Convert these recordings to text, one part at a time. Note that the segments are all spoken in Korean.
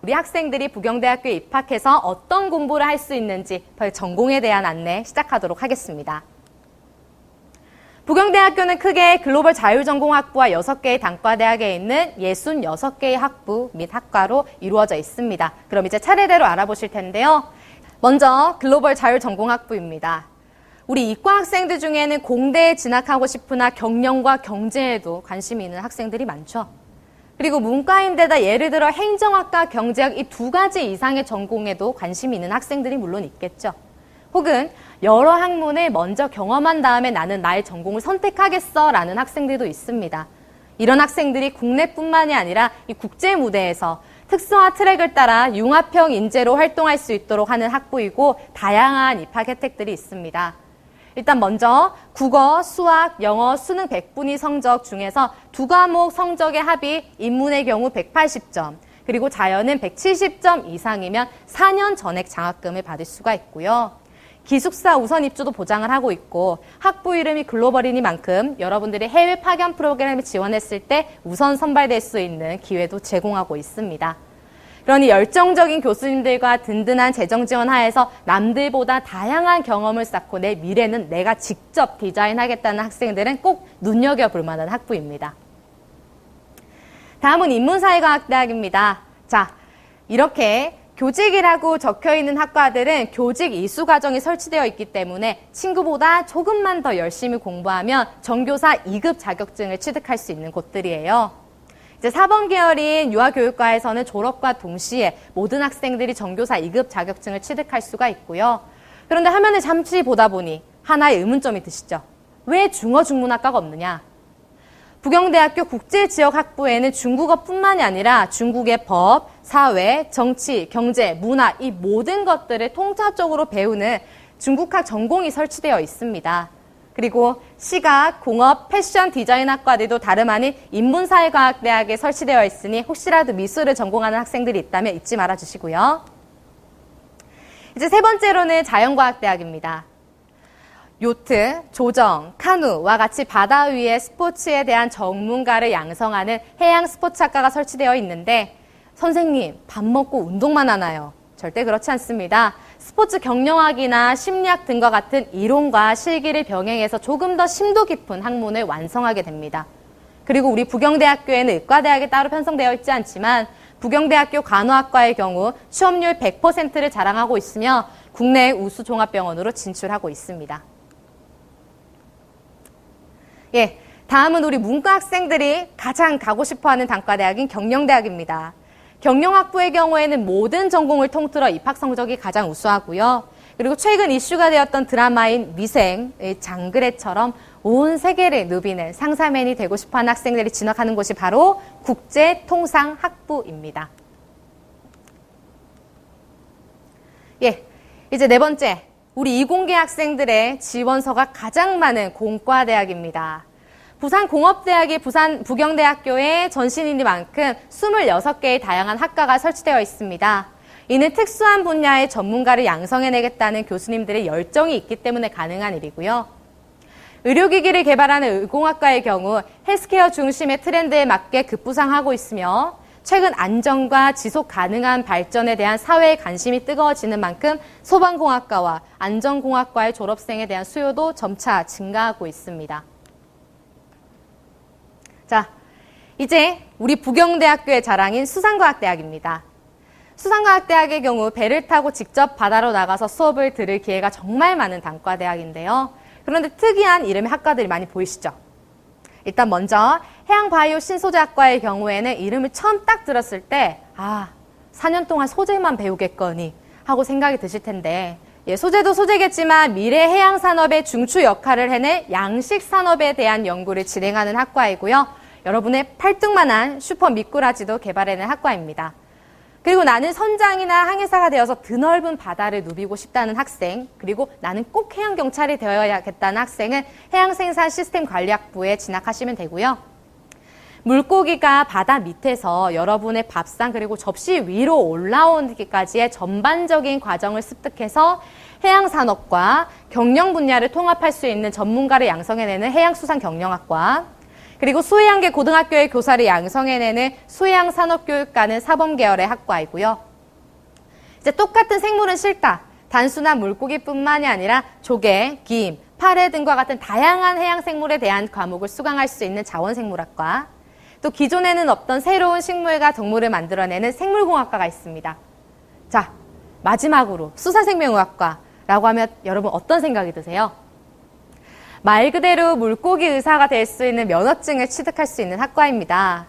우리 학생들이 부경대학교에 입학해서 어떤 공부를 할 수 있는지 전공에 대한 안내 시작하도록 하겠습니다. 부경대학교는 크게 글로벌 자율전공학부와 6개의 단과대학에 있는 66개의 학부 및 학과로 이루어져 있습니다. 그럼 이제 차례대로 알아보실 텐데요. 먼저 글로벌 자율전공학부입니다. 우리 이과 학생들 중에는 공대에 진학하고 싶으나 경영과 경제에도 관심이 있는 학생들이 많죠. 그리고 문과인데다 예를 들어 행정학과, 경제학 이 2가지 이상의 전공에도 관심이 있는 학생들이 물론 있겠죠. 혹은 여러 학문을 먼저 경험한 다음에 나는 나의 전공을 선택하겠어 라는 학생들도 있습니다. 이런 학생들이 국내뿐만이 아니라 이 국제 무대에서 특수화 트랙을 따라 융합형 인재로 활동할 수 있도록 하는 학부이고 다양한 입학 혜택들이 있습니다. 일단 먼저 국어, 수학, 영어, 수능 100분위 성적 중에서 2과목 성적의 합이 인문의 경우 180점, 그리고 자연은 170점 이상이면 4년 전액 장학금을 받을 수가 있고요. 기숙사 우선 입주도 보장을 하고 있고 학부 이름이 글로벌이니만큼 여러분들이 해외 파견 프로그램에 지원했을 때 우선 선발될 수 있는 기회도 제공하고 있습니다. 그러니 열정적인 교수님들과 든든한 재정 지원 하에서 남들보다 다양한 경험을 쌓고 내 미래는 내가 직접 디자인하겠다는 학생들은 꼭 눈여겨볼 만한 학부입니다. 다음은 인문사회과학대학입니다. 자, 이렇게 교직이라고 적혀있는 학과들은 교직 이수 과정이 설치되어 있기 때문에 친구보다 조금만 더 열심히 공부하면 전교사 2급 자격증을 취득할 수 있는 곳들이에요. 이제 4번 계열인 유아교육과에서는 졸업과 동시에 모든 학생들이 전교사 2급 자격증을 취득할 수가 있고요. 그런데 화면을 잠시 보다 보니 하나의 의문점이 드시죠? 왜 중어중문학과가 없느냐? 부경대학교 국제지역학부에는 중국어뿐만이 아니라 중국의 법, 사회, 정치, 경제, 문화 이 모든 것들을 통찰적으로 배우는 중국학 전공이 설치되어 있습니다. 그리고 시각, 공업, 패션 디자인학과들도 다름 아닌 인문사회과학대학에 설치되어 있으니 혹시라도 미술을 전공하는 학생들이 있다면 잊지 말아주시고요. 이제 세 번째로는 자연과학대학입니다. 요트, 조정, 카누와 같이 바다 위의 스포츠에 대한 전문가를 양성하는 해양 스포츠학과가 설치되어 있는데 선생님, 밥 먹고 운동만 하나요? 절대 그렇지 않습니다. 스포츠 경영학이나 심리학 등과 같은 이론과 실기를 병행해서 조금 더 심도 깊은 학문을 완성하게 됩니다. 그리고 우리 부경대학교에는 의과대학이 따로 편성되어 있지 않지만 부경대학교 간호학과의 경우 취업률 100%를 자랑하고 있으며 국내 우수 종합병원으로 진출하고 있습니다. 예, 다음은 우리 문과 학생들이 가장 가고 싶어하는 단과대학인 경영대학입니다. 경영학부의 경우에는 모든 전공을 통틀어 입학 성적이 가장 우수하고요. 그리고 최근 이슈가 되었던 드라마인 미생의 장그래처럼 온 세계를 누비는 상사맨이 되고 싶어하는 학생들이 진학하는 곳이 바로 국제통상학부입니다. 예, 이제 네 번째. 우리 이공계 학생들의 지원서가 가장 많은 공과대학입니다. 부산공업대학이 부경대학교의 전신이니만큼 26개의 다양한 학과가 설치되어 있습니다. 이는 특수한 분야의 전문가를 양성해내겠다는 교수님들의 열정이 있기 때문에 가능한 일이고요. 의료기기를 개발하는 의공학과의 경우 헬스케어 중심의 트렌드에 맞게 급부상하고 있으며 최근 안전과 지속 가능한 발전에 대한 사회의 관심이 뜨거워지는 만큼 소방공학과와 안전공학과의 졸업생에 대한 수요도 점차 증가하고 있습니다. 자, 이제 우리 부경대학교의 자랑인 수산과학대학입니다. 수산과학대학의 경우 배를 타고 직접 바다로 나가서 수업을 들을 기회가 정말 많은 단과대학인데요. 그런데 특이한 이름의 학과들이 많이 보이시죠? 일단 먼저 해양바이오 신소재학과의 경우에는 이름을 처음 딱 들었을 때 4년 동안 소재만 배우겠거니 하고 생각이 드실 텐데 소재도 소재겠지만 미래 해양산업의 중추 역할을 해낼 양식산업에 대한 연구를 진행하는 학과이고요. 여러분의 팔뚝만한 슈퍼 미꾸라지도 개발해낸 학과입니다. 그리고 나는 선장이나 항해사가 되어서 드넓은 바다를 누비고 싶다는 학생, 그리고 나는 꼭 해양경찰이 되어야겠다는 학생은 해양생산시스템관리학부에 진학하시면 되고요. 물고기가 바다 밑에서 여러분의 밥상 그리고 접시 위로 올라오기까지의 전반적인 과정을 습득해서 해양산업과 경영 분야를 통합할 수 있는 전문가를 양성해내는 해양수산경영학과, 그리고 수해양계 고등학교의 교사를 양성해내는 수해양산업교육과는 사범계열의 학과이고요. 이제 똑같은 생물은 싫다. 단순한 물고기뿐만이 아니라 조개, 김, 파래 등과 같은 다양한 해양 생물에 대한 과목을 수강할 수 있는 자원생물학과, 또 기존에는 없던 새로운 식물과 동물을 만들어내는 생물공학과가 있습니다. 자, 마지막으로 수사생명의학과라고 하면 여러분 어떤 생각이 드세요? 말 그대로 물고기 의사가 될 수 있는 면허증을 취득할 수 있는 학과입니다.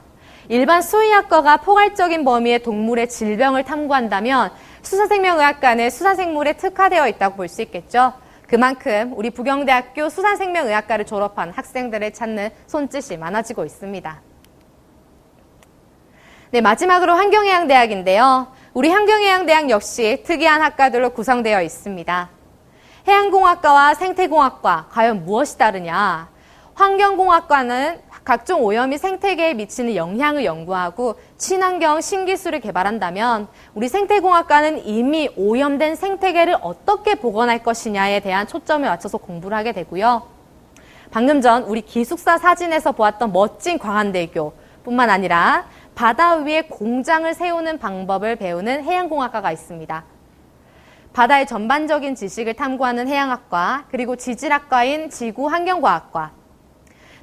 일반 수의학과가 포괄적인 범위의 동물의 질병을 탐구한다면 수사생명의학과는 수사생물에 특화되어 있다고 볼 수 있겠죠. 그만큼 우리 부경대학교 수사생명의학과를 졸업한 학생들을 찾는 손짓이 많아지고 있습니다. 네, 마지막으로 환경해양대학인데요. 우리 환경해양대학 역시 특이한 학과들로 구성되어 있습니다. 해양공학과와 생태공학과, 과연 무엇이 다르냐? 환경공학과는 각종 오염이 생태계에 미치는 영향을 연구하고 친환경 신기술을 개발한다면 우리 생태공학과는 이미 오염된 생태계를 어떻게 복원할 것이냐에 대한 초점을 맞춰서 공부를 하게 되고요. 방금 전 우리 기숙사 사진에서 보았던 멋진 광안대교 뿐만 아니라 바다 위에 공장을 세우는 방법을 배우는 해양공학과가 있습니다. 바다의 전반적인 지식을 탐구하는 해양학과, 그리고 지질학과인 지구환경과학과,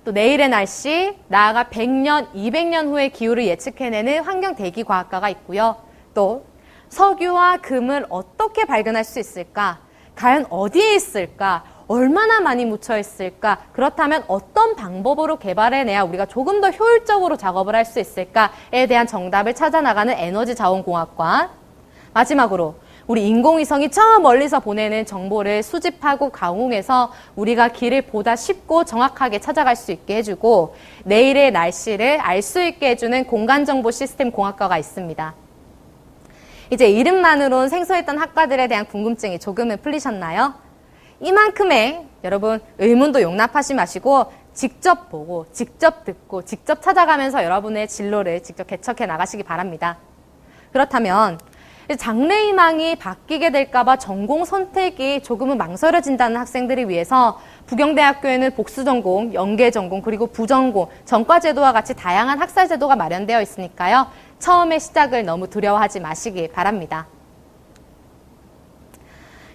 또 내일의 날씨, 나아가 100년, 200년 후의 기후를 예측해내는 환경대기과학과가 있고요. 또 석유와 금을 어떻게 발견할 수 있을까? 과연 어디에 있을까? 얼마나 많이 묻혀 있을까? 그렇다면 어떤 방법으로 개발해내야 우리가 조금 더 효율적으로 작업을 할 수 있을까에 대한 정답을 찾아나가는 에너지자원공학과, 마지막으로 우리 인공위성이 저 멀리서 보내는 정보를 수집하고 가공해서 우리가 길을 보다 쉽고 정확하게 찾아갈 수 있게 해주고 내일의 날씨를 알 수 있게 해주는 공간정보 시스템 공학과가 있습니다. 이제 이름만으로는 생소했던 학과들에 대한 궁금증이 조금은 풀리셨나요? 이만큼의 여러분 의문도 용납하지 마시고 직접 보고 직접 듣고 직접 찾아가면서 여러분의 진로를 직접 개척해 나가시기 바랍니다. 그렇다면 장래희망이 바뀌게 될까봐 전공 선택이 조금은 망설여진다는 학생들을 위해서 부경대학교에는 복수전공, 연계전공, 그리고 부전공, 전과제도와 같이 다양한 학사제도가 마련되어 있으니까요. 처음에 시작을 너무 두려워하지 마시기 바랍니다.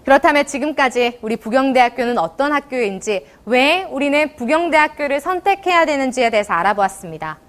그렇다면 지금까지 우리 부경대학교는 어떤 학교인지, 왜 우리는 부경대학교를 선택해야 되는지에 대해서 알아보았습니다.